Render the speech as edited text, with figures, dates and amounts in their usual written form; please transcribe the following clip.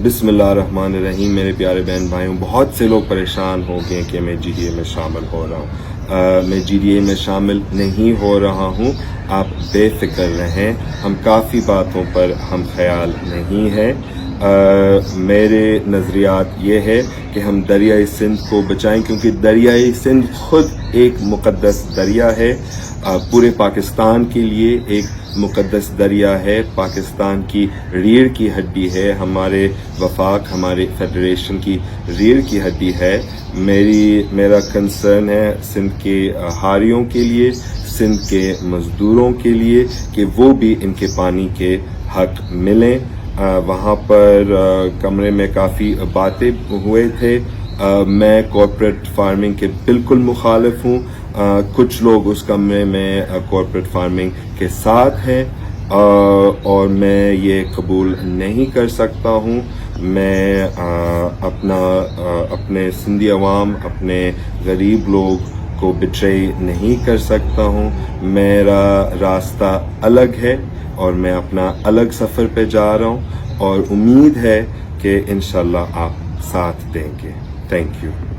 بسم اللہ الرحمن الرحیم. میرے پیارے بہن بھائیوں، بہت سے لوگ پریشان ہو گئے کہ میں جی ڈی اے میں شامل ہو رہا ہوں. میں جی ڈی اے میں شامل نہیں ہو رہا ہوں. آپ بے فکر رہیں، ہم کافی باتوں پر ہم خیال نہیں ہے. میرے نظریات یہ ہے کہ ہم دریائے سندھ کو بچائیں، کیونکہ دریائے سندھ خود ایک مقدس دریا ہے. پورے پاکستان کے لیے ایک مقدس دریا ہے. پاکستان کی ریڑھ کی ہڈی ہے. ہمارے وفاق، ہمارے فیڈریشن کی ریڑھ کی ہڈی ہے. میرا کنسرن ہے سندھ کے ہاریوں کے لیے، سندھ کے مزدوروں کے لیے، کہ وہ بھی ان کے پانی کے حق ملیں. وہاں پر کمرے میں کافی باتیں ہوئے تھے. میں کارپوریٹ فارمنگ کے بالکل مخالف ہوں. کچھ لوگ اس کمرے میں کارپوریٹ فارمنگ کے ساتھ ہیں اور میں یہ قبول نہیں کر سکتا ہوں. میں اپنے سندھی عوام، اپنے غریب لوگ کو بٹرے نہیں کر سکتا ہوں. میرا راستہ الگ ہے اور میں اپنا الگ سفر پہ جا رہا ہوں، اور امید ہے کہ انشاءاللہ آپ ساتھ دیں گے. Thank you.